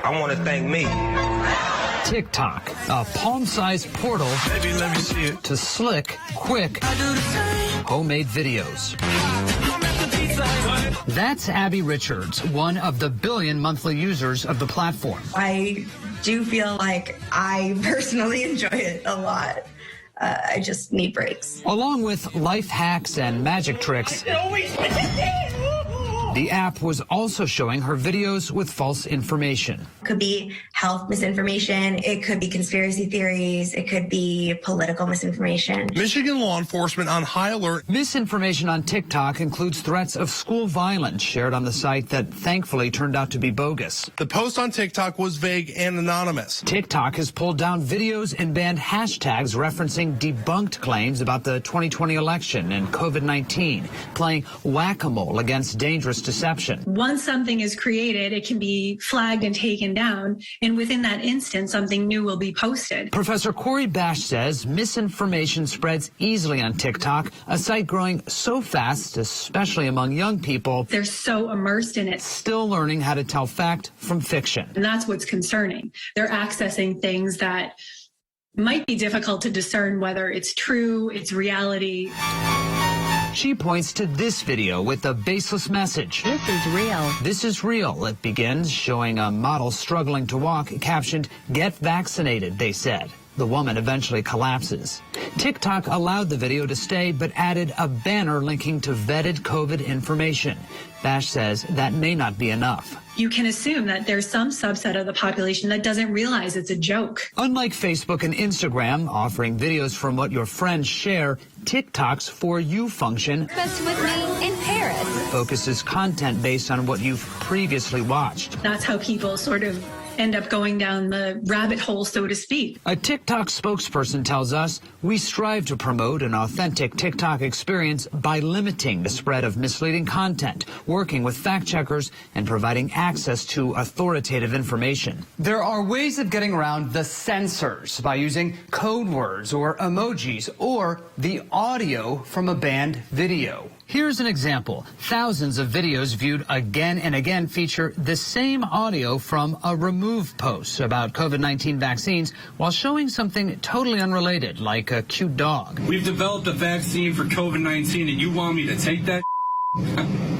I want to thank me. TikTok, a palm-sized portal Baby, let me see it. to slick, quick, homemade videos. That's Abby Richards, one of the billion monthly users of the platform. I do feel like I personally enjoy it a lot. I just need breaks. Along with life hacks and magic tricks, the app was also showing her videos with false information. It could be health misinformation. It could be conspiracy theories. It could be political misinformation. Michigan law enforcement on high alert. Misinformation on TikTok includes threats of school violence shared on the site that thankfully turned out to be bogus. The post on TikTok was vague and anonymous. TikTok has pulled down videos and banned hashtags referencing debunked claims about the 2020 election and COVID-19, playing whack-a-mole against dangerous deception. Once something is created, it can be flagged and taken down, and within that instant, something new will be posted. Professor Corey Bash says misinformation spreads easily on TikTok, a site growing so fast, especially among young people. They're so immersed in it. Still learning how to tell fact from fiction. And that's what's concerning. They're accessing things that might be difficult to discern whether it's true, it's reality. She points to this video with a baseless message. This is real. This is real. It begins showing a model struggling to walk, captioned, "Get vaccinated," they said. The woman eventually collapses. TikTok allowed the video to stay, but added a banner linking to vetted COVID information. Bash says that may not be enough. You can assume that there's some subset of the population that doesn't realize it's a joke. Unlike Facebook and Instagram, offering videos from what your friends share, TikTok's For You function Best with me in Paris. focuses content based on what you've previously watched. That's how people sort of end up going down the rabbit hole, so to speak. A TikTok spokesperson tells us we strive to promote an authentic TikTok experience by limiting the spread of misleading content, working with fact checkers, and providing access to authoritative information. There are ways of getting around the censors by using code words or emojis or the audio from a banned video. Here's an example. Thousands of videos viewed again and again feature the same audio from a remove post about COVID-19 vaccines while showing something totally unrelated, like a cute dog. We've developed a vaccine for COVID-19 and you want me to take that?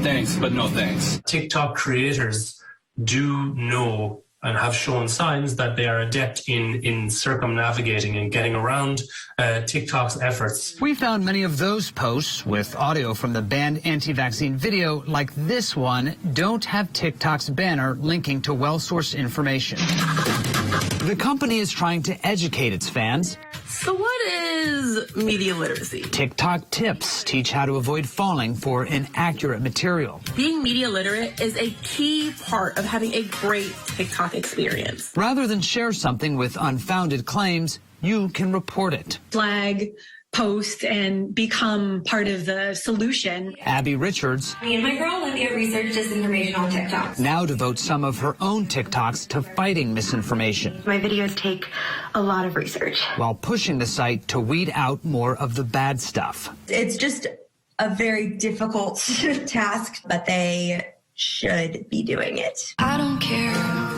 Thanks, but no thanks. TikTok creators do know and have shown signs that they are adept in circumnavigating and getting around TikTok's efforts. We found many of those posts with audio from the banned anti-vaccine video, like this one, don't have TikTok's banner linking to well-sourced information. The company is trying to educate its fans. So what is media literacy? TikTok tips teach how to avoid falling for inaccurate material. Being media literate is a key part of having a great TikTok experience. Rather than share something with unfounded claims, you can report it. Flag, post, and become part of the solution. Abby Richards, Me and my girl Olivia research disinformation on TikTok. now devotes some of her own TikToks to fighting misinformation, My videos take a lot of research. while pushing the site to weed out more of the bad stuff. It's just a very difficult task, but they should be doing it. I don't care.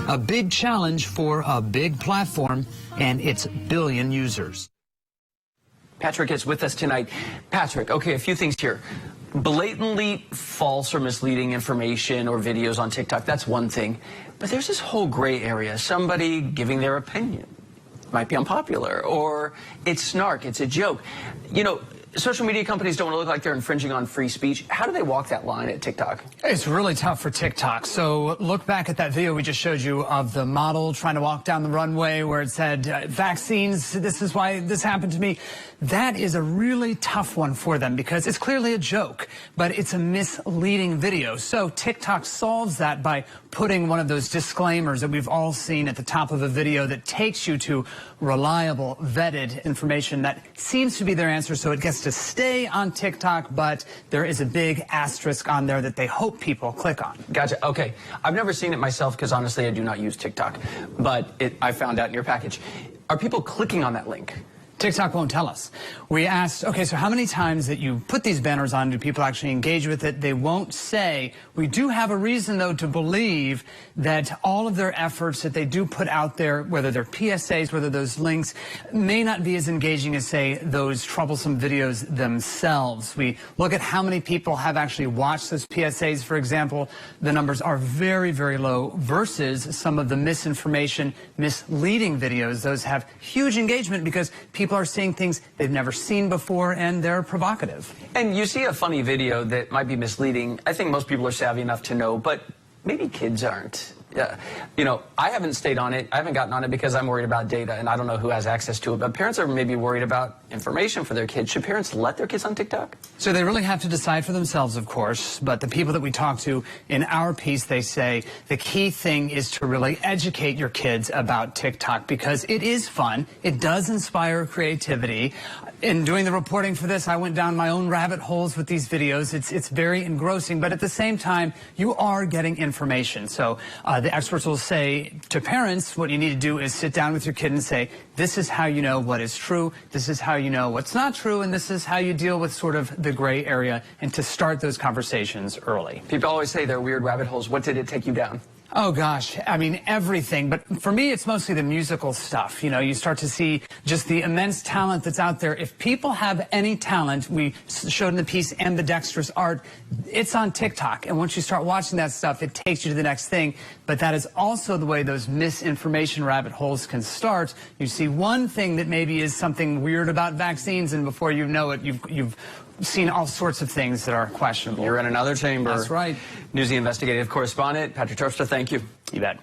A big challenge for a big platform and its billion users. Patrick is with us tonight. Patrick, okay, a few things here. Blatantly false or misleading information or videos on TikTok, that's one thing. But there's this whole gray area. Somebody giving their opinion. Might be unpopular, or it's snark, it's a joke. You know, social media companies don't want to look like they're infringing on free speech. How do they walk that line at TikTok? It's really tough for TikTok. So look back at that video we just showed you of the model trying to walk down the runway where it said, vaccines, this is why this happened to me. That is a really tough one for them because it's clearly a joke, but it's a misleading video. So TikTok solves that by putting one of those disclaimers that we've all seen at the top of a video that takes you to reliable, vetted information that seems to be their answer. So it gets to stay on TikTok, but there is a big asterisk on there that they hope people click on. Gotcha. Okay. I've never seen it myself because honestly I do not use TikTok, but I found out in your package. Are people clicking on that link TikTok won't tell us. We asked, okay, so how many times that you put these banners on do people actually engage with it? They won't say. We do have a reason, though, to believe that all of their efforts that they do put out there, whether they're PSAs, whether those links, may not be as engaging as, say, those troublesome videos themselves. We look at how many people have actually watched those PSAs, for example. The numbers are very, very low versus some of the misinformation, misleading videos. Those have huge engagement because people are seeing things they've never seen before, and they're provocative. And you see a funny video that might be misleading. I think most people are savvy enough to know, but maybe kids aren't. Yeah. You know, I haven't stayed on it. I haven't gotten on it because I'm worried about data, and I don't know who has access to it. But parents are maybe worried about information for their kids. Should parents let their kids on TikTok? So they really have to decide for themselves, of course. But the people that we talk to in our piece, they say the key thing is to really educate your kids about TikTok because it is fun. It does inspire creativity. In doing the reporting for this, I went down my own rabbit holes with these videos. It's very engrossing, but at the same time, you are getting information. So the experts will say to parents, what you need to do is sit down with your kid and say, this is how you know what is true, this is how you know what's not true, and this is how you deal with sort of the gray area, and to start those conversations early. People always say they're weird rabbit holes. What did it take you down? Oh, gosh. I mean, everything. But for me, it's mostly the musical stuff. You know, you start to see just the immense talent that's out there. If people have any talent, we showed in the piece, ambidextrous art, it's on TikTok. And once you start watching that stuff, it takes you to the next thing. But that is also the way those misinformation rabbit holes can start. You see one thing that maybe is something weird about vaccines, and before you know it, you've seen all sorts of things that are questionable. You're in another chamber. That's right. Newsy investigative correspondent Patrick Terpstra, thank you. You bet.